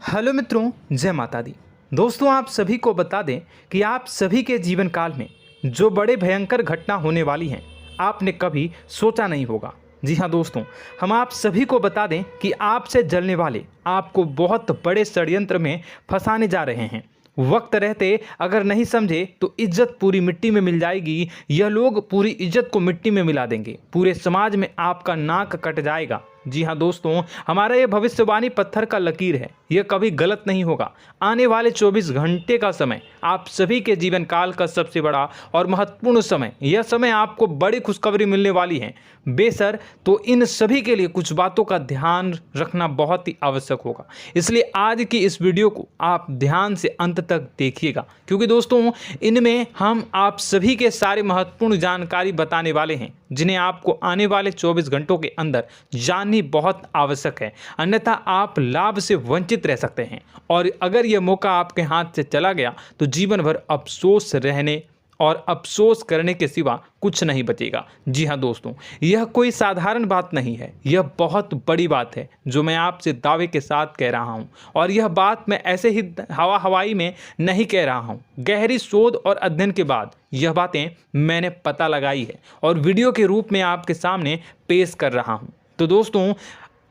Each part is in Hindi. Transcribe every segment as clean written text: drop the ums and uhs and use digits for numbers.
हेलो मित्रों, जय माता दी। दोस्तों, आप सभी को बता दें कि आप सभी के जीवन काल में जो बड़े भयंकर घटना होने वाली हैं, आपने कभी सोचा नहीं होगा। जी हाँ दोस्तों, हम आप सभी को बता दें कि आपसे जलने वाले आपको बहुत बड़े षड्यंत्र में फंसाने जा रहे हैं। वक्त रहते अगर नहीं समझे तो इज्जत पूरी मिट्टी में मिल जाएगी। यह लोग पूरी इज्जत को मिट्टी में मिला देंगे। पूरे समाज में आपका नाक कट जाएगा। जी हाँ दोस्तों, हमारा ये भविष्यवाणी पत्थर का लकीर है, यह कभी गलत नहीं होगा। आने वाले 24 घंटे का समय आप सभी के जीवन काल का सबसे बड़ा और महत्वपूर्ण समय। यह समय आपको बड़ी खुशखबरी मिलने वाली है बेसर, तो इन सभी के लिए कुछ बातों का ध्यान रखना बहुत ही आवश्यक होगा। इसलिए आज की इस वीडियो को आप ध्यान से अंत तक देखिएगा, क्योंकि दोस्तों इनमें हम आप सभी के सारे महत्वपूर्ण जानकारी बताने वाले हैं, जिन्हें आपको आने वाले 24 घंटों के अंदर जाननी बहुत आवश्यक है। अन्यथा आप लाभ से वंचित रह सकते हैं, और अगर यह मौका आपके हाथ से चला गया तो जीवन भर अफसोस रहने और अफसोस करने के सिवा कुछ नहीं बचेगा। जी हाँ दोस्तों, यह कोई साधारण बात नहीं है, यह बहुत बड़ी बात है जो मैं आपसे दावे के साथ कह रहा हूँ। और यह बात मैं ऐसे ही हवाई में नहीं कह रहा हूँ। गहरी शोध और अध्ययन के बाद यह बातें मैंने पता लगाई है और वीडियो के रूप में आपके सामने पेश कर रहा हूँ। तो दोस्तों,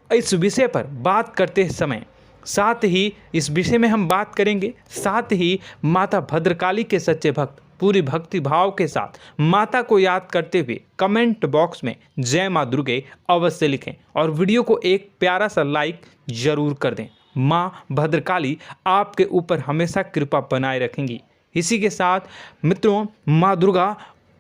इस विषय पर बात करते समय साथ ही इस विषय में हम बात करेंगे, साथ ही माता भद्रकाली के सच्चे भक्त पूरी भक्ति भाव के साथ माता को याद करते हुए कमेंट बॉक्स में जय माँ दुर्गे अवश्य लिखें और वीडियो को एक प्यारा सा लाइक जरूर कर दें। माँ भद्रकाली आपके ऊपर हमेशा कृपा बनाए रखेंगी। इसी के साथ मित्रों, माँ दुर्गा,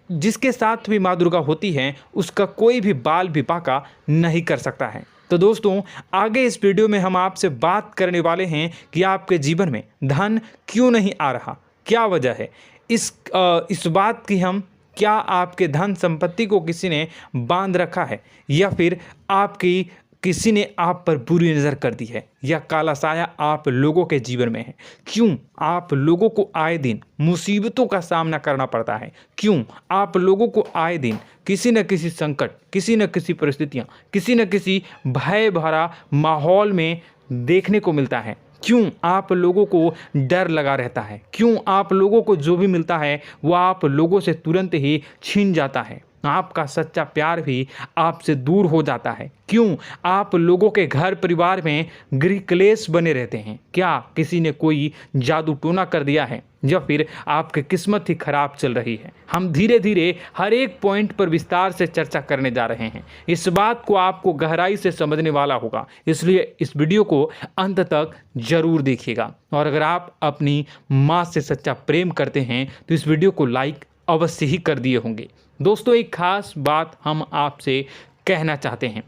जिसके साथ भी माँ दुर्गा होती हैं, उसका कोई भी बाल भी बांका नहीं कर सकता है। तो दोस्तों, आगे इस वीडियो में हम आपसे बात करने वाले हैं कि आपके जीवन में धन क्यों नहीं आ रहा, क्या वजह है इस बात की। हम क्या आपके धन संपत्ति को किसी ने बांध रखा है, या फिर आपकी किसी ने आप पर बुरी नज़र कर दी है, या काला साया आप लोगों के जीवन में है। क्यों आप लोगों को आए दिन मुसीबतों का सामना करना पड़ता है, क्यों आप लोगों को आए दिन किसी न किसी संकट, किसी न किसी परिस्थितियाँ, किसी न किसी भय भरा माहौल में देखने को मिलता है, क्यों आप लोगों को डर लगा रहता है, क्यों आप लोगों को जो भी मिलता है वो आप लोगों से तुरंत ही छीन जाता है, आपका सच्चा प्यार भी आपसे दूर हो जाता है, क्यों आप लोगों के घर परिवार में गृह क्लेश बने रहते हैं। क्या किसी ने कोई जादू टोना कर दिया है, या फिर आपकी किस्मत ही खराब चल रही है। हम धीरे धीरे हर एक पॉइंट पर विस्तार से चर्चा करने जा रहे हैं। इस बात को आपको गहराई से समझने वाला होगा, इसलिए इस वीडियो को अंत तक जरूर देखिएगा। और अगर आप अपनी माँ से सच्चा प्रेम करते हैं तो इस वीडियो को लाइक अवश्य ही कर दिए होंगे। दोस्तों, एक खास बात हम आपसे कहना चाहते हैं।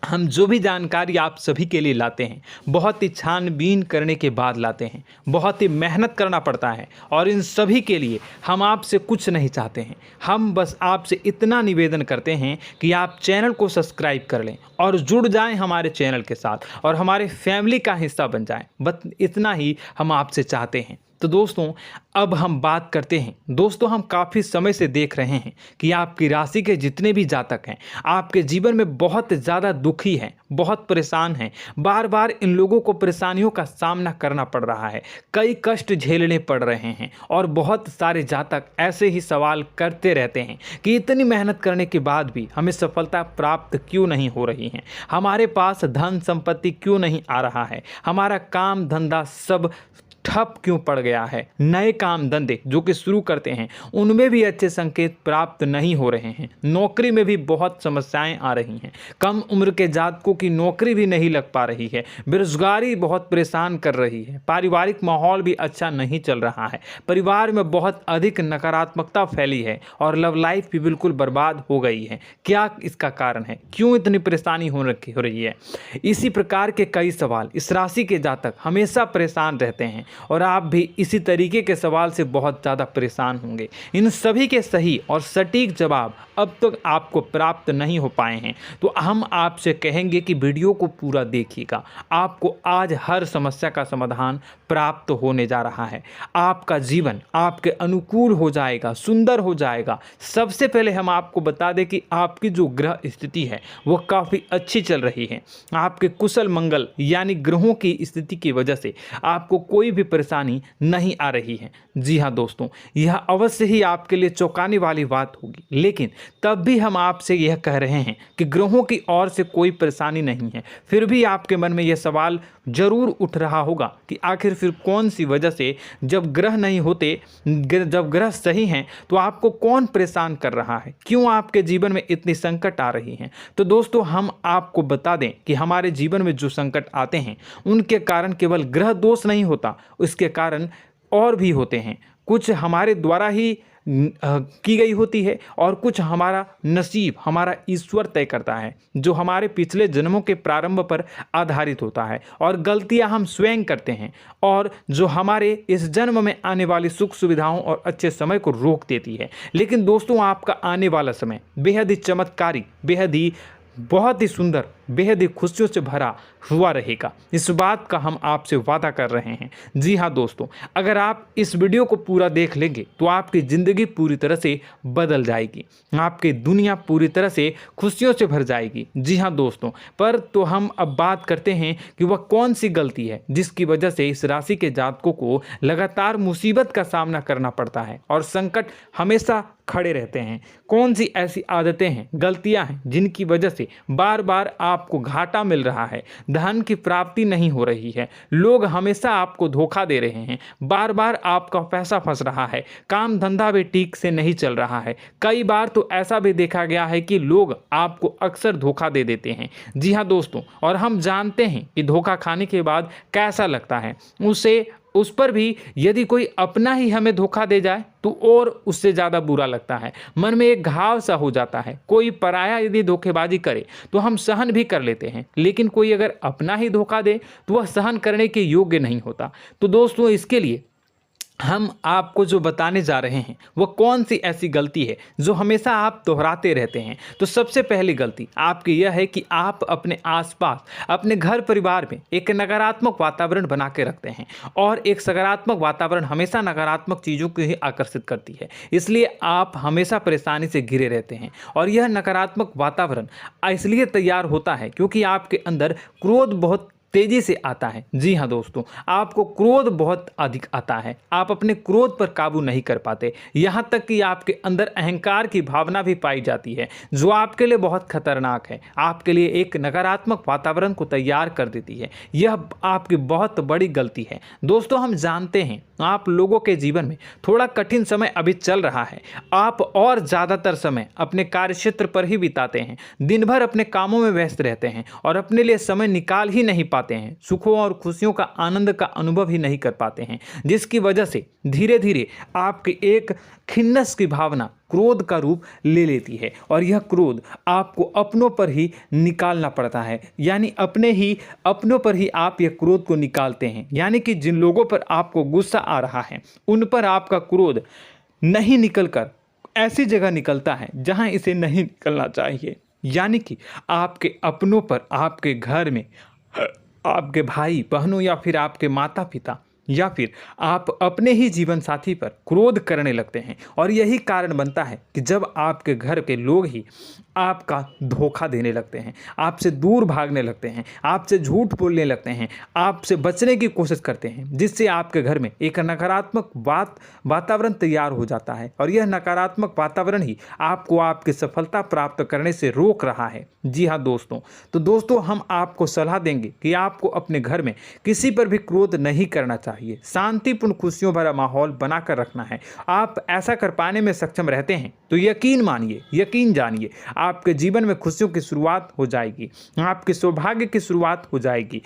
हम जो भी जानकारी आप सभी के लिए लाते हैं, बहुत ही छानबीन करने के बाद लाते हैं, बहुत ही मेहनत करना पड़ता है, और इन सभी के लिए हम आपसे कुछ नहीं चाहते हैं। हम बस आपसे इतना निवेदन करते हैं कि आप चैनल को सब्सक्राइब कर लें और जुड़ जाएं हमारे चैनल के साथ और हमारे फैमिली का हिस्सा बन जाएं। बस इतना ही हम आपसे चाहते हैं। तो दोस्तों, अब हम बात करते हैं। दोस्तों, हम काफ़ी समय से देख रहे हैं कि आपकी राशि के जितने भी जातक हैं, आपके जीवन में बहुत ज़्यादा दुखी हैं, बहुत परेशान हैं। बार बार इन लोगों को परेशानियों का सामना करना पड़ रहा है, कई कष्ट झेलने पड़ रहे हैं, और बहुत सारे जातक ऐसे ही सवाल करते रहते हैं कि इतनी मेहनत करने के बाद भी हमें सफलता प्राप्त क्यों नहीं हो रही है, हमारे पास धन संपत्ति क्यों नहीं आ रहा है, हमारा काम धंधा सब ठप क्यों पड़ गया है, नए काम धंधे जो कि शुरू करते हैं उनमें भी अच्छे संकेत प्राप्त नहीं हो रहे हैं, नौकरी में भी बहुत समस्याएं आ रही हैं, कम उम्र के जातकों की नौकरी भी नहीं लग पा रही है, बेरोजगारी बहुत परेशान कर रही है, पारिवारिक माहौल भी अच्छा नहीं चल रहा है, परिवार में बहुत अधिक नकारात्मकता फैली है, और लव लाइफ भी बिल्कुल बर्बाद हो गई है। क्या इसका कारण है, क्यों इतनी परेशानी हो रही है? इसी प्रकार के कई सवाल इस राशि के जातक हमेशा परेशान रहते हैं, और आप भी इसी तरीके के सवाल से बहुत ज़्यादा परेशान होंगे। इन सभी के सही और सटीक जवाब अब तक आपको प्राप्त नहीं हो पाए हैं, तो हम आपसे कहेंगे कि वीडियो को पूरा देखिएगा। आपको आज हर समस्या का समाधान प्राप्त होने जा रहा है। आपका जीवन आपके अनुकूल हो जाएगा, सुंदर हो जाएगा। सबसे पहले हम आपको बता दें कि आपकी जो ग्रह स्थिति है वो काफ़ी अच्छी चल रही है। आपके कुशल मंगल यानी ग्रहों की स्थिति की वजह से आपको कोई भी परेशानी नहीं आ रही है। जी हाँ दोस्तों, यह अवश्य ही आपके लिए चौंकाने वाली बात होगी, लेकिन तब भी हम आपसे यह कह रहे हैं कि ग्रहों की ओर से कोई परेशानी नहीं है। फिर भी आपके मन में यह सवाल जरूर उठ रहा होगा कि आखिर फिर कौन सी वजह से, जब ग्रह नहीं होते, जब ग्रह सही हैं, तो आपको कौन परेशान कर रहा है, क्यों आपके जीवन में इतनी संकट आ रही हैं। तो दोस्तों, हम आपको बता दें कि हमारे जीवन में जो संकट आते हैं उनके कारण केवल ग्रह दोष नहीं होता, उसके कारण और भी होते हैं। कुछ हमारे द्वारा ही की गई होती है और कुछ हमारा नसीब, हमारा ईश्वर तय करता है, जो हमारे पिछले जन्मों के प्रारंभ पर आधारित होता है। और गलतियां हम स्वयं करते हैं और जो हमारे इस जन्म में आने वाली सुख सुविधाओं और अच्छे समय को रोक देती है। लेकिन दोस्तों, आपका आने वाला समय बेहद ही चमत्कारी, बेहद ही बहुत ही सुंदर, बेहद ही खुशियों से भरा हुआ रहेगा। इस बात का हम आपसे वादा कर रहे हैं। जी हाँ दोस्तों, अगर आप इस वीडियो को पूरा देख लेंगे तो आपकी ज़िंदगी पूरी तरह से बदल जाएगी, आपकी दुनिया पूरी तरह से खुशियों से भर जाएगी। जी हाँ दोस्तों, पर तो हम अब बात करते हैं कि वह कौन सी गलती है जिसकी वजह से इस राशि के जातकों को लगातार मुसीबत का सामना करना पड़ता है और संकट हमेशा खड़े रहते हैं। कौन सी ऐसी आदतें हैं, गलतियां हैं जिनकी वजह से बार बार आपको घाटा मिल रहा है, धन की प्राप्ति नहीं हो रही है, लोग हमेशा आपको धोखा दे रहे हैं, बार बार आपका पैसा फंस रहा है, काम धंधा भी ठीक से नहीं चल रहा है। कई बार तो ऐसा भी देखा गया है कि लोग आपको अक्सर धोखा दे देते हैं। जी हाँ दोस्तों, और हम जानते हैं कि धोखा खाने के बाद कैसा लगता है। उस पर भी यदि कोई अपना ही हमें धोखा दे जाए तो और उससे ज़्यादा बुरा लगता है, मन में एक घाव सा हो जाता है। कोई पराया यदि धोखेबाजी करे तो हम सहन भी कर लेते हैं, लेकिन कोई अगर अपना ही धोखा दे तो वह सहन करने के योग्य नहीं होता। तो दोस्तों, इसके लिए हम आपको जो बताने जा रहे हैं वो कौन सी ऐसी गलती है जो हमेशा आप दोहराते रहते हैं। तो सबसे पहली गलती आपकी यह है कि आप अपने आसपास, अपने घर परिवार में एक नकारात्मक वातावरण बना के रखते हैं, और एक सकारात्मक वातावरण हमेशा नकारात्मक चीज़ों को ही आकर्षित करती है। इसलिए आप हमेशा परेशानी से घिरे रहते हैं, और यह नकारात्मक वातावरण इसलिए तैयार होता है क्योंकि आपके अंदर क्रोध बहुत तेजी से आता है। जी हाँ दोस्तों, आपको क्रोध बहुत अधिक आता है, आप अपने क्रोध पर काबू नहीं कर पाते, यहाँ तक कि आपके अंदर अहंकार की भावना भी पाई जाती है, जो आपके लिए बहुत खतरनाक है, आपके लिए एक नकारात्मक वातावरण को तैयार कर देती है। यह आपकी बहुत बड़ी गलती है। दोस्तों, हम जानते हैं आप लोगों के जीवन में थोड़ा कठिन समय अभी चल रहा है। आप और ज़्यादातर समय अपने कार्यक्षेत्र पर ही बिताते हैं, दिन भर अपने कामों में व्यस्त रहते हैं और अपने लिए समय निकाल ही नहीं पाते हैं, सुखों और खुशियों का आनंद का अनुभव ही नहीं कर पाते हैं, जिसकी वजह से धीरे धीरे आपकी एक खिन्नस की भावना क्रोध का रूप ले लेती है, और यह क्रोध आपको अपनों पर ही निकालना पड़ता है। यानी अपनों पर ही आप यह क्रोध को निकालते हैं। यानी कि जिन लोगों पर आपको गुस्सा आ रहा है उन पर आपका क्रोध नहीं निकलकर ऐसी जगह निकलता है जहां इसे नहीं निकलना चाहिए। यानी कि आपके अपनों पर, आपके घर में, आपके भाई बहनों या फिर आपके माता पिता या फिर आप अपने ही जीवन साथी पर क्रोध करने लगते हैं, और यही कारण बनता है कि जब आपके घर के लोग ही आपका धोखा देने लगते हैं, आपसे दूर भागने लगते हैं, आपसे झूठ बोलने लगते हैं, आपसे बचने की कोशिश करते हैं, जिससे आपके घर में एक नकारात्मक वातावरण तैयार हो जाता है, और यह नकारात्मक वातावरण ही आपको आपकी सफलता प्राप्त करने से रोक रहा है। जी हाँ दोस्तों, तो दोस्तों, हम आपको सलाह देंगे कि आपको अपने घर में किसी पर भी क्रोध नहीं करना चाहिए, शांतिपूर्ण खुशियों भरा माहौल बनाकर रखना है। आप ऐसा कर पाने में सक्षम रहते हैं तो यकीन मानिए, यकीन जानिए, आपके जीवन में खुशियों की शुरुआत हो जाएगी, आपके सौभाग्य की शुरुआत हो जाएगी।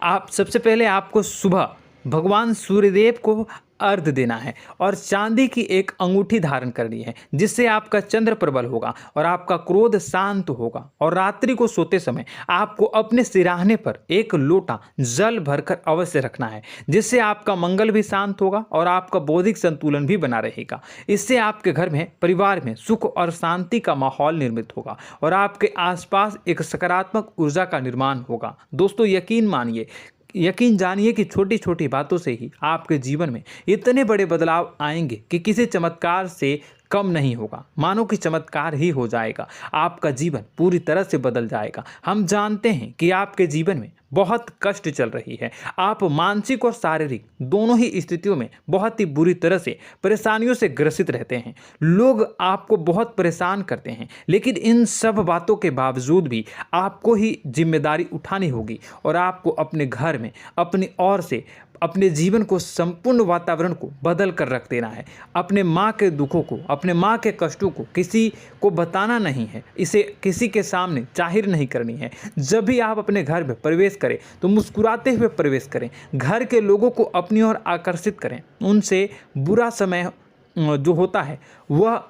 आप सबसे पहले आपको सुबह भगवान सूर्यदेव को अर्घ्य देना है और चांदी की एक अंगूठी धारण करनी है, जिससे आपका चंद्र प्रबल होगा और आपका क्रोध शांत होगा। और रात्रि को सोते समय आपको अपने सिरहाने पर एक लोटा जल भरकर अवश्य रखना है, जिससे आपका मंगल भी शांत होगा और आपका बौद्धिक संतुलन भी बना रहेगा। इससे आपके घर में, परिवार में सुख और शांति का माहौल निर्मित होगा और आपके आसपास एक सकारात्मक ऊर्जा का निर्माण होगा। दोस्तों, यकीन जानिए कि छोटी छोटी बातों से ही आपके जीवन में इतने बड़े बदलाव आएंगे कि किसी चमत्कार से कम नहीं होगा। मानो कि चमत्कार ही हो जाएगा, आपका जीवन पूरी तरह से बदल जाएगा। हम जानते हैं कि आपके जीवन में बहुत कष्ट चल रही है, आप मानसिक और शारीरिक दोनों ही स्थितियों में बहुत ही बुरी तरह से परेशानियों से ग्रसित रहते हैं। लोग आपको बहुत परेशान करते हैं, लेकिन इन सब बातों के बावजूद भी आपको ही जिम्मेदारी उठानी होगी और आपको अपने घर में अपनी ओर से अपने जीवन को, संपूर्ण वातावरण को बदल कर रख देना है। अपने माँ के दुखों को, अपने माँ के कष्टों को किसी को बताना नहीं है, इसे किसी के सामने जाहिर नहीं करनी है। जब भी आप अपने घर में प्रवेश करें तो मुस्कुराते हुए प्रवेश करें, घर के लोगों को अपनी ओर आकर्षित करें। उनसे बुरा समय जो होता है वह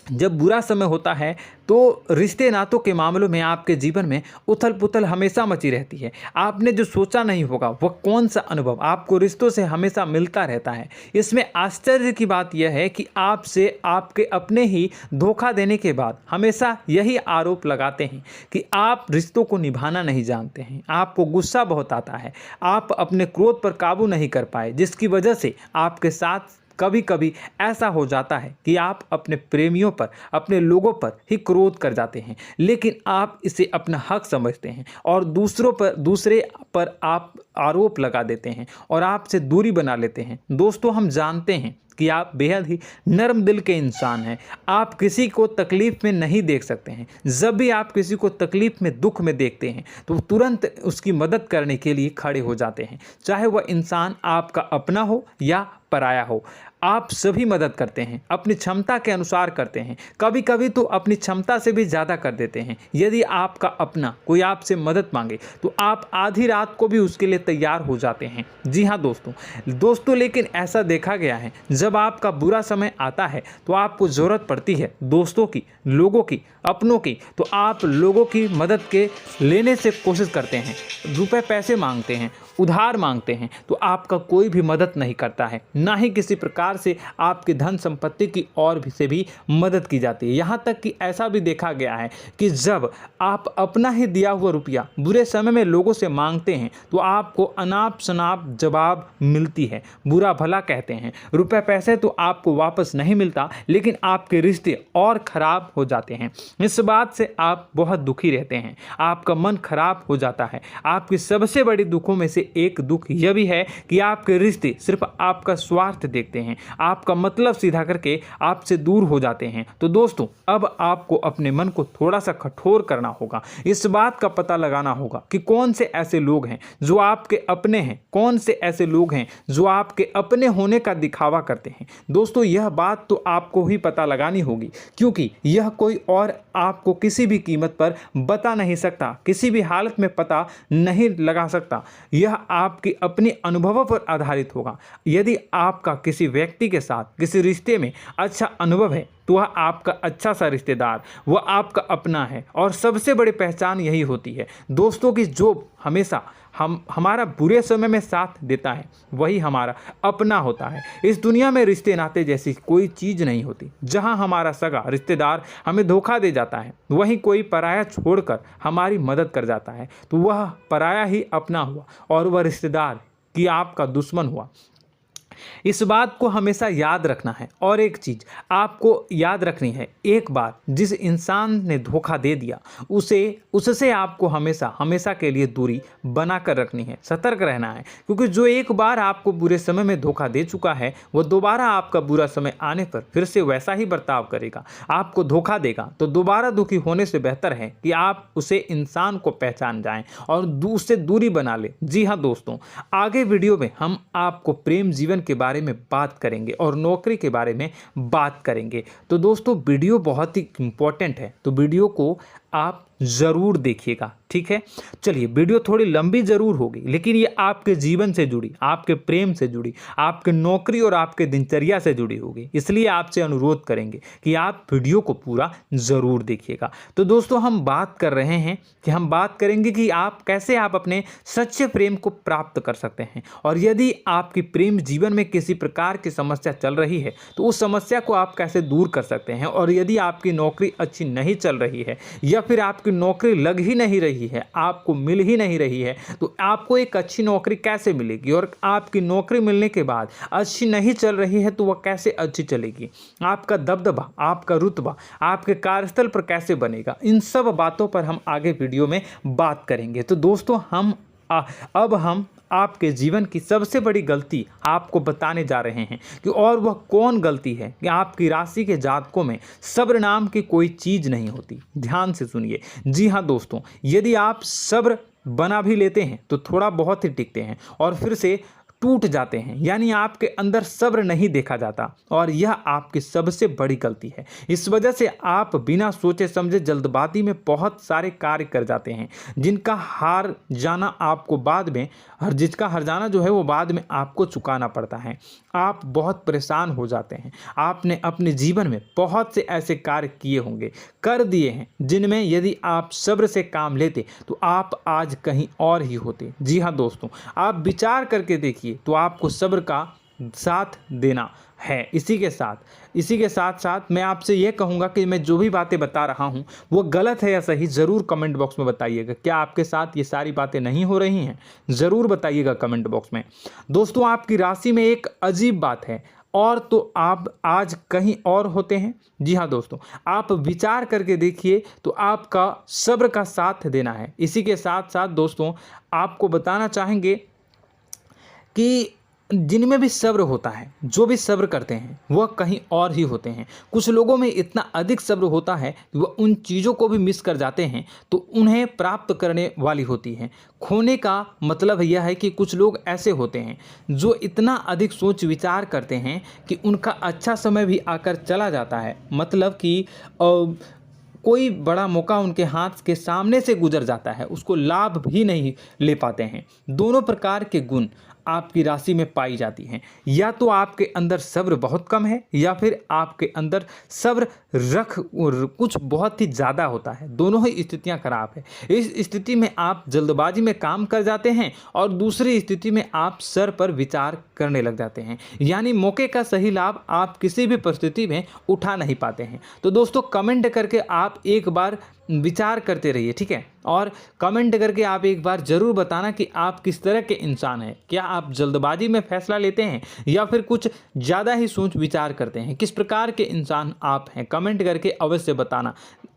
जब बुरा समय होता है तो रिश्ते नातों के मामलों में आपके जीवन में उथल पुथल हमेशा मची रहती है। आपने जो सोचा नहीं होगा वह कौन सा अनुभव आपको रिश्तों से हमेशा मिलता रहता है। इसमें आश्चर्य की बात यह है कि आपसे आपके अपने ही धोखा देने के बाद हमेशा यही आरोप लगाते हैं कि आप रिश्तों को निभाना नहीं जानते हैं, आपको गुस्सा बहुत आता है, आप अपने क्रोध पर काबू नहीं कर पाए, जिसकी वजह से आपके साथ कभी कभी ऐसा हो जाता है कि आप अपने प्रेमियों पर, अपने लोगों पर ही क्रोध कर जाते हैं, लेकिन आप इसे अपना हक समझते हैं और दूसरे पर आप आरोप लगा देते हैं और आपसे दूरी बना लेते हैं। दोस्तों, हम जानते हैं कि आप बेहद ही नर्म दिल के इंसान हैं। आप किसी को तकलीफ में नहीं देख सकते हैं। जब भी आप किसी को तकलीफ में, दुख में देखते हैं तो तुरंत उसकी मदद करने के लिए खड़े हो जाते हैं, चाहे वह इंसान आपका अपना हो या पराया हो। आप सभी मदद करते हैं, अपनी क्षमता के अनुसार करते हैं, कभी कभी तो अपनी क्षमता से भी ज़्यादा कर देते हैं। यदि आपका अपना कोई आपसे मदद मांगे तो आप आधी रात को भी उसके लिए तैयार हो जाते हैं। जी हाँ दोस्तों, लेकिन ऐसा देखा गया है, जब आपका बुरा समय आता है तो आपको ज़रूरत पड़ती है दोस्तों की, लोगों की, अपनों की, तो आप लोगों की मदद के लेने से कोशिश करते हैं, रुपए पैसे मांगते हैं, उधार मांगते हैं, तो आपका कोई भी मदद नहीं करता है, ना ही किसी प्रकार से आपकी धन संपत्ति की ओर से भी मदद की जाती है। यहाँ तक कि ऐसा भी देखा गया है कि जब आप अपना ही दिया हुआ रुपया बुरे समय में लोगों से मांगते हैं तो आपको अनाप शनाप जवाब मिलती है, बुरा भला कहते हैं। रुपए पैसे तो आपको वापस नहीं मिलता, लेकिन आपके रिश्ते और खराब हो जाते हैं। इस बात से आप बहुत दुखी रहते हैं, आपका मन खराब हो जाता है। आपकी सबसे बड़ी दुखों में से एक दुख यह भी है कि आपके रिश्ते सिर्फ आपका स्वार्थ देखते हैं, आपका मतलब सीधा करके आपसे दूर हो जाते हैं। तो दोस्तों, अब आपको अपने मन को थोड़ा सा कठोर करना होगा, इस बात का पता लगाना होगा कि कौन से ऐसे लोग हैं जो आपके अपने हैं, कौन से ऐसे लोग हैं जो आपके अपने होने का दिखावा करते हैं। दोस्तों, यह बात तो आपको ही पता लगानी होगी, क्योंकि यह कोई और आपको किसी भी कीमत पर बता नहीं सकता, किसी भी हालत में पता नहीं लगा सकता। यह आपके अपने अनुभवों पर आधारित होगा। यदि आपका किसी व्यक्ति के साथ किसी रिश्ते में अच्छा अनुभव है तो वह आपका अच्छा सा रिश्तेदार, वह आपका अपना है। और सबसे बड़ी पहचान यही होती है दोस्तों की जो हमेशा हमारा बुरे समय में साथ देता है वही हमारा अपना होता है। इस दुनिया में रिश्ते नाते जैसी कोई चीज़ नहीं होती। जहां हमारा सगा रिश्तेदार हमें धोखा दे जाता है, वहीं कोई पराया छोड़कर हमारी मदद कर जाता है, तो वह पराया ही अपना हुआ और वह रिश्तेदार की आपका दुश्मन हुआ। इस बात को हमेशा याद रखना है। और एक चीज़ आपको याद रखनी है, एक बार जिस इंसान ने धोखा दे दिया उससे आपको हमेशा के लिए दूरी बना कर रखनी है, सतर्क रहना है। क्योंकि जो एक बार आपको बुरे समय में धोखा दे चुका है वो दोबारा आपका बुरा समय आने पर फिर से वैसा ही बर्ताव करेगा, आपको धोखा देगा। तो दोबारा दुखी होने से बेहतर है कि आप उसे इंसान को पहचान जाएं और उससे दूरी बना लें। जी हाँ दोस्तों, आगे वीडियो में हम आपको प्रेम जीवन के बारे में बात करेंगे और नौकरी के बारे में बात करेंगे। तो दोस्तों, वीडियो बहुत ही इम्पोर्टेंट है, तो वीडियो को आप ज़रूर देखिएगा, ठीक है। चलिए, वीडियो थोड़ी लंबी ज़रूर होगी, लेकिन ये आपके जीवन से जुड़ी, आपके प्रेम से जुड़ी, आपके नौकरी और आपके दिनचर्या से जुड़ी होगी, इसलिए आपसे अनुरोध करेंगे कि आप वीडियो को पूरा ज़रूर देखिएगा। तो दोस्तों, हम बात कर रहे हैं कि हम बात करेंगे कि आप कैसे आप अपने सच्चे प्रेम को प्राप्त कर सकते हैं, और यदि आपकी प्रेम जीवन में किसी प्रकार की समस्या चल रही है तो उस समस्या को आप कैसे दूर कर सकते हैं, और यदि आपकी नौकरी अच्छी नहीं चल रही है या फिर आपकी नौकरी लग ही नहीं रही है, आपको मिल ही नहीं रही है, तो आपको एक अच्छी नौकरी कैसे मिलेगी, और आपकी नौकरी मिलने के बाद अच्छी नहीं चल रही है तो वह कैसे अच्छी चलेगी, आपका दबदबा, आपका रुतबा आपके कार्यस्थल पर कैसे बनेगा, इन सब बातों पर हम आगे वीडियो में बात करेंगे। तो दोस्तों, अब हम आपके जीवन की सबसे बड़ी गलती आपको बताने जा रहे हैं कि और वह कौन गलती है कि आपकी राशि के जातकों में सब्र नाम की कोई चीज़ नहीं होती। ध्यान से सुनिए। जी हाँ दोस्तों, यदि आप सब्र बना भी लेते हैं तो थोड़ा बहुत ही टिकते हैं और फिर से टूट जाते हैं, यानी आपके अंदर सब्र नहीं देखा जाता, और यह आपकी सबसे बड़ी गलती है। इस वजह से आप बिना सोचे समझे जल्दबाजी में बहुत सारे कार्य कर जाते हैं, जिसका हार जाना जो है वो बाद में आपको चुकाना पड़ता है। आप बहुत परेशान हो जाते हैं। आपने अपने जीवन में बहुत से ऐसे कार्य किए होंगे, कर दिए हैं, जिनमें यदि आप सब्र से काम लेते तो आप आज कहीं और ही होते। जी हाँ दोस्तों, आप विचार करके देखिए तो आपको सब्र का साथ देना है। इसी के साथ साथ मैं आपसे यह कहूँगा कि मैं जो भी बातें बता रहा हूँ वो गलत है या सही, ज़रूर कमेंट बॉक्स में बताइएगा। क्या आपके साथ ये सारी बातें नहीं हो रही हैं, ज़रूर बताइएगा कमेंट बॉक्स में। दोस्तों, आपकी राशि में एक अजीब बात है, और तो आप आज कहीं और होते हैं। जी हाँ दोस्तों, आप विचार करके देखिए तो आपका सब्र का साथ देना है। इसी के साथ साथ दोस्तों, आपको बताना चाहेंगे कि जिनमें भी सब्र होता है, जो भी सब्र करते हैं वह कहीं और ही होते हैं। कुछ लोगों में इतना अधिक सब्र होता है कि वह उन चीज़ों को भी मिस कर जाते हैं तो उन्हें प्राप्त करने वाली होती हैं। खोने का मतलब यह है कि कुछ लोग ऐसे होते हैं जो इतना अधिक सोच विचार करते हैं कि उनका अच्छा समय भी आकर चला जाता है, मतलब कि कोई बड़ा मौका उनके हाथ के सामने से गुजर जाता है, उसको लाभ भी नहीं ले पाते हैं। दोनों प्रकार के गुण आपकी राशि में पाई जाती हैं। या तो आपके अंदर सब्र बहुत कम है या फिर आपके अंदर सब्र कुछ बहुत ही ज़्यादा होता है। दोनों ही स्थितियां खराब है। इस स्थिति में आप जल्दबाजी में काम कर जाते हैं और दूसरी स्थिति में आप सर पर विचार करने लग जाते हैं, यानी मौके का सही लाभ आप किसी भी परिस्थिति में उठा नहीं पाते हैं। तो दोस्तों, कमेंट करके आप एक बार विचार करते रहिए, ठीक है, और कमेंट करके आप एक बार ज़रूर बताना कि आप किस तरह के इंसान हैं। क्या आप जल्दबाजी में फैसला लेते हैं या फिर कुछ ज़्यादा ही सोच विचार करते हैं? किस प्रकार के इंसान आप हैं, कमेंट करके अवश्य बताना।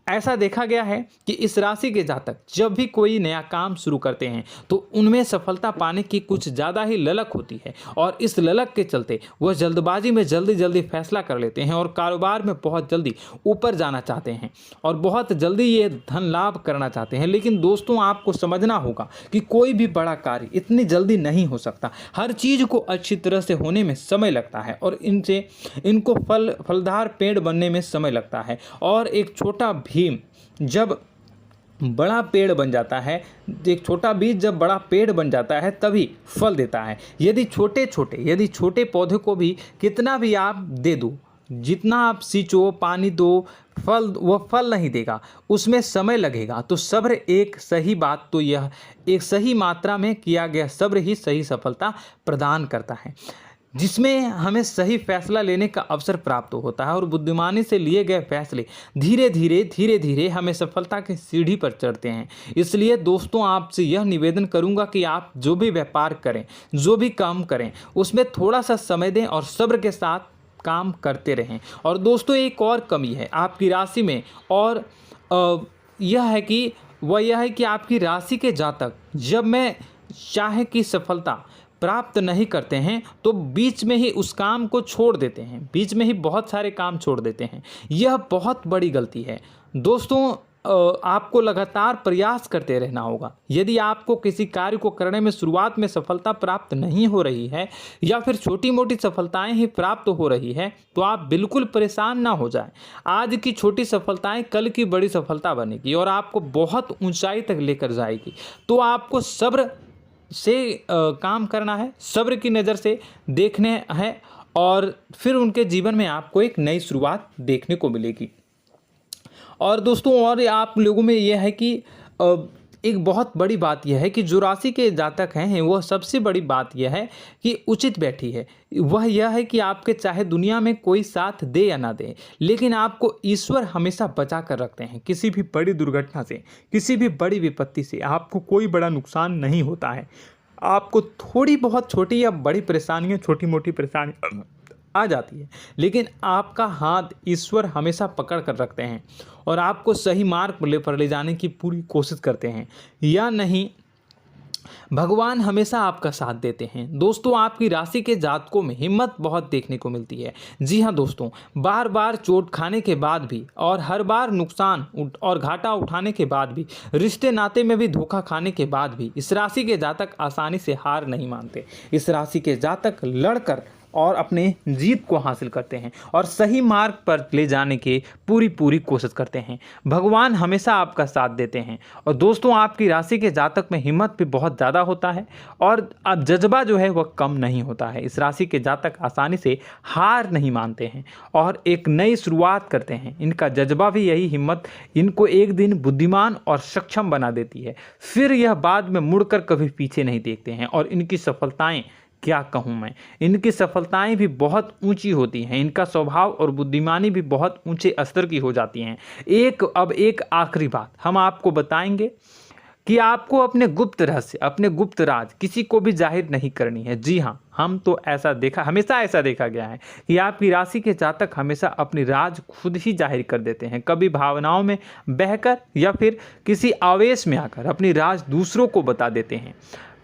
ऐसा देखा गया है कि इस राशि के जातक जब भी कोई नया काम शुरू करते हैं तो उनमें सफलता पाने की कुछ ज़्यादा ही ललक होती है, और इस ललक के चलते वह जल्दबाजी में जल्दी फैसला कर लेते हैं और कारोबार में बहुत जल्दी ऊपर जाना चाहते हैं और बहुत जल्दी ये धन लाभ करना चाहते हैं। लेकिन दोस्तों, आपको समझना होगा कि कोई भी बड़ा कार्य इतनी जल्दी नहीं हो सकता। हर चीज़ को अच्छी तरह से होने में समय लगता है और इनको फलदार पेड़ बनने में समय लगता है। और एक छोटा भीम जब बड़ा पेड़ बन जाता है, एक छोटा बीज जब बड़ा पेड़ बन जाता है तभी फल देता है। यदि छोटे पौधे को भी कितना भी आप दे दो, जितना आप सींचो, पानी दो, वह फल नहीं देगा, उसमें समय लगेगा। तो सब्र एक सही बात तो यह एक सही मात्रा में किया गया सब्र ही सही सफलता प्रदान करता है, जिसमें हमें सही फैसला लेने का अवसर प्राप्त होता है और बुद्धिमानी से लिए गए फैसले धीरे धीरे हमें सफलता की सीढ़ी पर चढ़ते हैं। इसलिए दोस्तों, आपसे यह निवेदन करूंगा कि आप जो भी व्यापार करें, जो भी काम करें, उसमें थोड़ा सा समय दें और सब्र के साथ काम करते रहें। और दोस्तों, एक और कमी है आपकी राशि में, और यह है कि आपकी राशि के जातक जब में चाहे कि सफलता प्राप्त नहीं करते हैं तो बीच में ही उस काम को छोड़ देते हैं, बीच में ही बहुत सारे काम छोड़ देते हैं। यह बहुत बड़ी गलती है दोस्तों। आपको लगातार प्रयास करते रहना होगा। यदि आपको किसी कार्य को करने में शुरुआत में सफलता प्राप्त नहीं हो रही है या फिर छोटी मोटी सफलताएं ही प्राप्त हो रही है तो आप बिल्कुल परेशान ना हो जाएं। आज की छोटी सफलताएं कल की बड़ी सफलता बनेगी और आपको बहुत ऊंचाई तक लेकर जाएगी। तो आपको सब्र से काम करना है, सब्र की नज़र से देखने हैं और फिर उनके जीवन में आपको एक नई शुरुआत देखने को मिलेगी। और दोस्तों और आप लोगों में यह है कि एक बहुत बड़ी बात यह है कि जो राशि के जातक हैं वह सबसे बड़ी बात यह है कि उचित बैठी है। वह यह है कि आपके चाहे दुनिया में कोई साथ दे या ना दे, लेकिन आपको ईश्वर हमेशा बचा कर रखते हैं। किसी भी बड़ी दुर्घटना से, किसी भी बड़ी विपत्ति से आपको कोई बड़ा नुकसान नहीं होता है। आपको थोड़ी बहुत छोटी या बड़ी परेशानियाँ, छोटी मोटी परेशानी आ जाती है, लेकिन आपका हाथ ईश्वर हमेशा पकड़ कर रखते हैं और आपको सही मार्ग पर ले जाने की पूरी कोशिश करते हैं। या नहीं, भगवान हमेशा आपका साथ देते हैं। दोस्तों आपकी राशि के जातकों में हिम्मत बहुत देखने को मिलती है। जी हाँ दोस्तों, बार बार चोट खाने के बाद भी और हर बार नुकसान और घाटा उठाने के बाद भी, रिश्ते नाते में भी धोखा खाने के बाद भी इस राशि के जातक आसानी से हार नहीं मानते। इस राशि के जातक लड़कर और अपने जीत को हासिल करते हैं और सही मार्ग पर ले जाने की पूरी कोशिश करते हैं। भगवान हमेशा आपका साथ देते हैं। और दोस्तों आपकी राशि के जातक में हिम्मत भी बहुत ज़्यादा होता है और अब जज्बा जो है वह कम नहीं होता है। इस राशि के जातक आसानी से हार नहीं मानते हैं और एक नई शुरुआत करते हैं। इनका जज्बा भी, यही हिम्मत इनको एक दिन बुद्धिमान और सक्षम बना देती है। फिर यह बाद में मुड़कर कभी पीछे नहीं देखते हैं और इनकी सफलताएं, क्या कहूँ मैं, इनकी सफलताएं भी बहुत ऊंची होती हैं। इनका स्वभाव और बुद्धिमानी भी बहुत ऊंचे स्तर की हो जाती हैं। अब एक आखिरी बात हम आपको बताएंगे कि आपको अपने गुप्त रहस्य, अपने गुप्त राज किसी को भी जाहिर नहीं करनी है। जी हाँ, हम तो हमेशा ऐसा देखा गया है कि आपकी राशि के जातक हमेशा अपनी राज खुद ही जाहिर कर देते हैं। कभी भावनाओं में बहकर या फिर किसी आवेश में आकर अपनी राज दूसरों को बता देते हैं,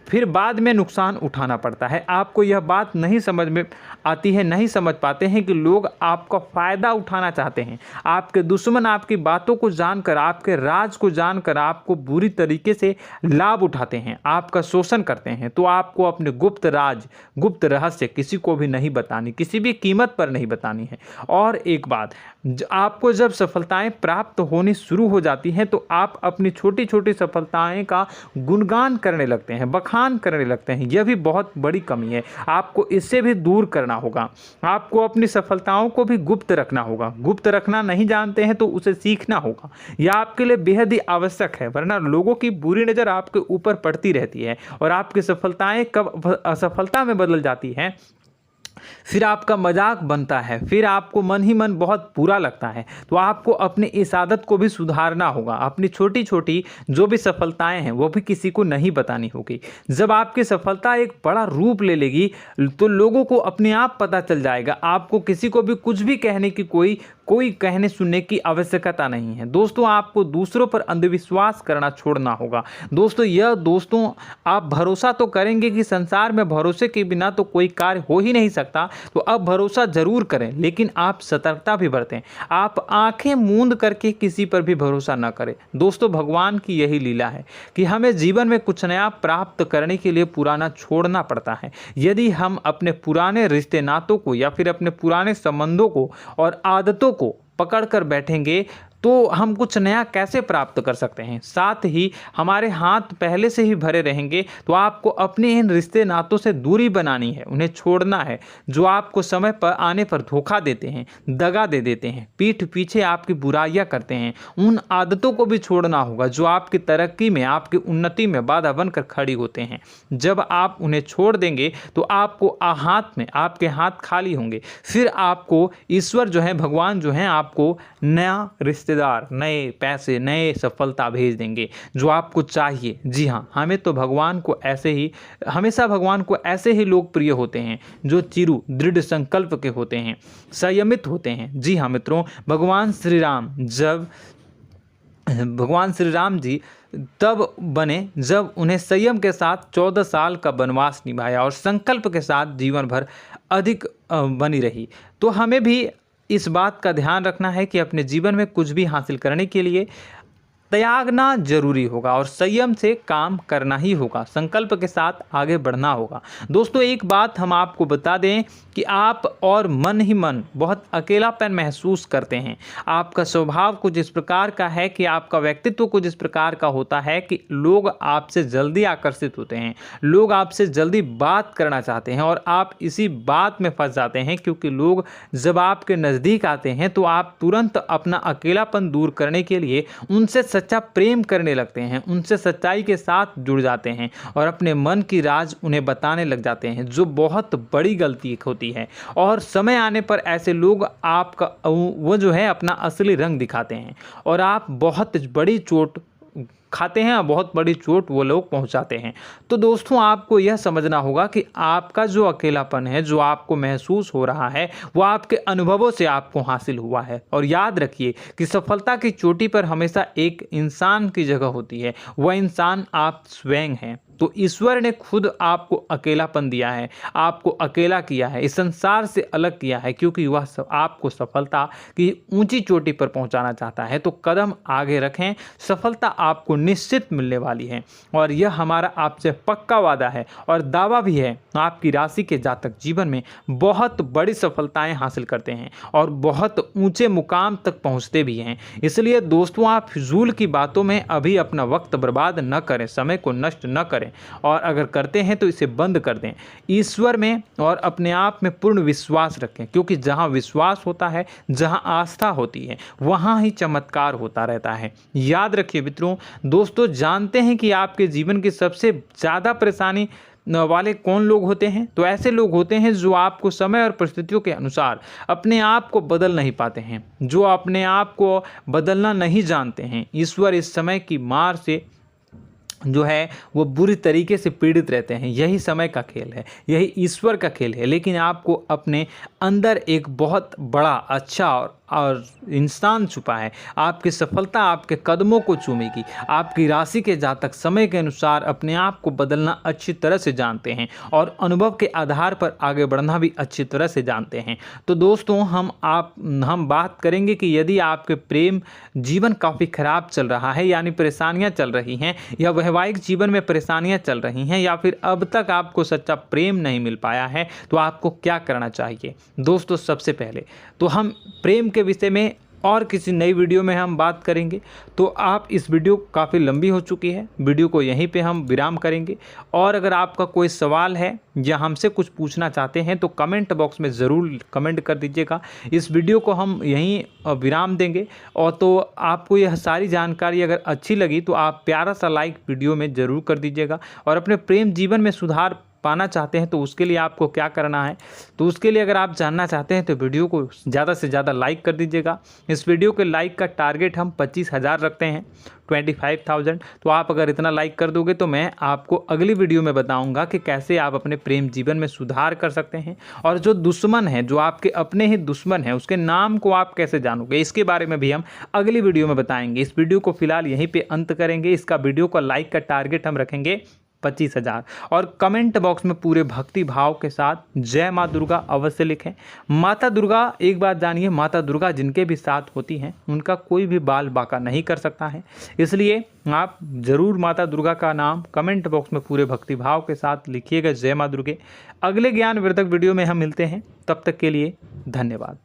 फिर बाद में नुकसान उठाना पड़ता है। आपको यह बात नहीं समझ में आती है, नहीं समझ पाते हैं कि लोग आपका फ़ायदा उठाना चाहते हैं। आपके दुश्मन आपकी बातों को जानकर, आपके राज को जानकर आपको बुरी तरीके से लाभ उठाते हैं, आपका शोषण करते हैं। तो आपको अपने गुप्त राज, गुप्त रहस्य किसी को भी नहीं बतानी, किसी भी कीमत पर नहीं बतानी है। और एक बात, आपको जब सफलताएं प्राप्त होनी शुरू हो जाती हैं तो आप अपनी छोटी छोटी सफलताएं का गुणगान करने लगते हैं, बखान करने लगते हैं। यह भी बहुत बड़ी कमी है, आपको इससे भी दूर करना होगा। आपको अपनी सफलताओं को भी गुप्त रखना होगा। गुप्त रखना नहीं जानते हैं तो उसे सीखना होगा। यह आपके लिए बेहद ही आवश्यक है, वरना लोगों की बुरी नज़र आपके ऊपर पड़ती रहती है और आपकी सफलताएं कब असफलता में बदल जाती हैं, फिर आपका मजाक बनता है, फिर आपको मन ही मन बहुत बुरा लगता है। तो आपको अपनी इस आदत को भी सुधारना होगा। अपनी छोटी छोटी जो भी सफलताएं हैं वो भी किसी को नहीं बतानी होगी। जब आपकी सफलता एक बड़ा रूप ले लेगी तो लोगों को अपने आप पता चल जाएगा। आपको किसी को भी कुछ भी कहने की कोई कहने सुनने की आवश्यकता नहीं है। दोस्तों आपको दूसरों पर अंधविश्वास करना छोड़ना होगा। दोस्तों आप भरोसा तो करेंगे कि संसार में भरोसे के बिना तो कोई कार्य हो ही नहीं सकता, तो अब भरोसा जरूर करें, लेकिन आप सतर्कता भी बरतें। आप आंखें मूंद करके किसी पर भी भरोसा न करें। दोस्तों भगवान की यही लीला है कि हमें जीवन में कुछ नया प्राप्त करने के लिए पुराना छोड़ना पड़ता है। यदि हम अपने पुराने रिश्ते नातों को या फिर अपने पुराने संबंधों को और आदतों को पकड़ कर बैठेंगे तो हम कुछ नया कैसे प्राप्त कर सकते हैं। साथ ही हमारे हाथ पहले से ही भरे रहेंगे। तो आपको अपने इन रिश्ते नातों से दूरी बनानी है, उन्हें छोड़ना है जो आपको समय पर आने पर धोखा देते हैं, दगा दे देते हैं, पीठ पीछे आपकी बुराइयां करते हैं। उन आदतों को भी छोड़ना होगा जो आपकी तरक्की में, आपकी उन्नति में बाधा बनकर खड़ी होते हैं। जब आप उन्हें छोड़ देंगे तो आपके हाथ खाली होंगे। फिर आपको ईश्वर जो है, भगवान जो है, आपको नया रिश्तेदार, नए पैसे, नए सफलता भेज देंगे जो आपको चाहिए। जी हाँ, हमेशा भगवान को ऐसे ही लोग प्रिय होते हैं जो चिरु दृढ़ संकल्प के होते हैं, संयमित होते हैं। जी हाँ मित्रों, भगवान श्री राम जी तब बने जब उन्हें संयम के साथ 14 साल का वनवास निभाया और संकल्प के साथ जीवन भर अधिक बनी रही। तो हमें भी इस बात का ध्यान रखना है कि अपने जीवन में कुछ भी हासिल करने के लिए त्यागना जरूरी होगा और संयम से काम करना ही होगा, संकल्प के साथ आगे बढ़ना होगा। दोस्तों एक बात हम आपको बता दें कि आप और मन ही मन बहुत अकेलापन महसूस करते हैं। आपका स्वभाव कुछ इस प्रकार का है कि आपका व्यक्तित्व कुछ इस प्रकार का होता है कि लोग आपसे जल्दी आकर्षित होते हैं, लोग आपसे जल्दी बात करना चाहते हैं और आप इसी बात में फंस जाते हैं, क्योंकि लोग जब आपके नज़दीक आते हैं तो आप तुरंत अपना अकेलापन दूर करने के लिए उनसे सच्चा प्रेम करने लगते हैं, उनसे सच्चाई के साथ जुड़ जाते हैं और अपने मन की राज उन्हें बताने लग जाते हैं, जो बहुत बड़ी गलती होती है। और समय आने पर ऐसे लोग आपका वो जो है अपना असली रंग दिखाते हैं और आप बहुत बड़ी चोट खाते हैं, बहुत बड़ी चोट वो लोग पहुंचाते हैं। तो दोस्तों आपको यह समझना होगा कि आपका जो अकेलापन है, जो आपको महसूस हो रहा है, वो आपके अनुभवों से आपको हासिल हुआ है। और याद रखिए कि सफलता की चोटी पर हमेशा एक इंसान की जगह होती है, वह इंसान आप स्वयं हैं। तो ईश्वर ने खुद आपको अकेलापन दिया है, आपको अकेला किया है, इस संसार से अलग किया है, क्योंकि वह आपको सफलता की ऊंची चोटी पर पहुंचाना चाहता है। तो कदम आगे रखें, सफलता आपको निश्चित मिलने वाली है और यह हमारा आपसे पक्का वादा है और दावा भी है। आपकी राशि के जातक जीवन में बहुत बड़ी सफलताएं हासिल करते हैं और बहुत ऊंचे मुकाम तक पहुंचते भी हैं। इसलिए दोस्तों आप फिजूल की बातों में अभी अपना वक्त बर्बाद न करें, समय को नष्ट न करें और अगर करते हैं तो इसे बंद कर दें। ईश्वर में और अपने आप में पूर्ण विश्वास रखें, क्योंकि जहां विश्वास होता है, जहां आस्था होती है, वहां ही चमत्कार होता रहता है। याद रखिए मित्रों, दोस्तों जानते हैं कि आपके जीवन की सबसे ज़्यादा परेशानी वाले कौन लोग होते हैं? तो ऐसे लोग होते हैं जो आपको समय और परिस्थितियों के अनुसार अपने आप को बदल नहीं पाते हैं, जो अपने आप को बदलना नहीं जानते हैं। ईश्वर इस समय की मार से जो है वो बुरी तरीके से पीड़ित रहते हैं। यही समय का खेल है, यही ईश्वर का खेल है। लेकिन आपको अपने अंदर एक बहुत बड़ा अच्छा और इंसान छुपा है। आपकी सफलता आपके कदमों को चूमेगी। आपकी राशि के जातक समय के अनुसार अपने आप को बदलना अच्छी तरह से जानते हैं और अनुभव के आधार पर आगे बढ़ना भी अच्छी तरह से जानते हैं। तो दोस्तों हम बात करेंगे कि यदि आपके प्रेम जीवन काफ़ी खराब चल रहा है, यानी परेशानियां चल रही हैं, या वैवाहिक जीवन में परेशानियां चल रही हैं, या फिर अब तक आपको सच्चा प्रेम नहीं मिल पाया है, तो आपको क्या करना चाहिए। दोस्तों सबसे पहले तो हम प्रेम के विषय में और किसी नई वीडियो में हम बात करेंगे। तो आप इस वीडियो काफ़ी लंबी हो चुकी है, वीडियो को यहीं पे हम विराम करेंगे। और अगर आपका कोई सवाल है या हमसे कुछ पूछना चाहते हैं तो कमेंट बॉक्स में ज़रूर कमेंट कर दीजिएगा। इस वीडियो को हम यहीं विराम देंगे। और तो आपको यह सारी जानकारी अगर अच्छी लगी तो आप प्यारा सा लाइक वीडियो में ज़रूर कर दीजिएगा। और अपने प्रेम जीवन में सुधार पाना चाहते हैं तो उसके लिए आपको क्या करना है, तो उसके लिए अगर आप जानना चाहते हैं तो वीडियो को ज़्यादा से ज़्यादा लाइक कर दीजिएगा। इस वीडियो के लाइक का टारगेट हम 25,000 रखते हैं, 25,000। तो आप अगर इतना लाइक कर दोगे तो मैं आपको अगली वीडियो में बताऊंगा कि कैसे आप अपने प्रेम जीवन में सुधार कर सकते हैं। और जो दुश्मन है, जो आपके अपने ही दुश्मन है, उसके नाम को आप कैसे जानोगे, इसके बारे में भी हम अगली वीडियो में बताएंगे। इस वीडियो को फिलहाल यहीं पर अंत करेंगे। इसका वीडियो का लाइक का टारगेट हम रखेंगे 25,000। और कमेंट बॉक्स में पूरे भक्ति भाव के साथ जय माँ दुर्गा अवश्य लिखें। माता दुर्गा, एक बात जानिए, माता दुर्गा जिनके भी साथ होती हैं उनका कोई भी बाल बांका नहीं कर सकता है। इसलिए आप ज़रूर माता दुर्गा का नाम कमेंट बॉक्स में पूरे भक्ति भाव के साथ लिखिएगा, जय माँ दुर्गे। अगले ज्ञानवर्धक वीडियो में हम मिलते हैं, तब तक के लिए धन्यवाद।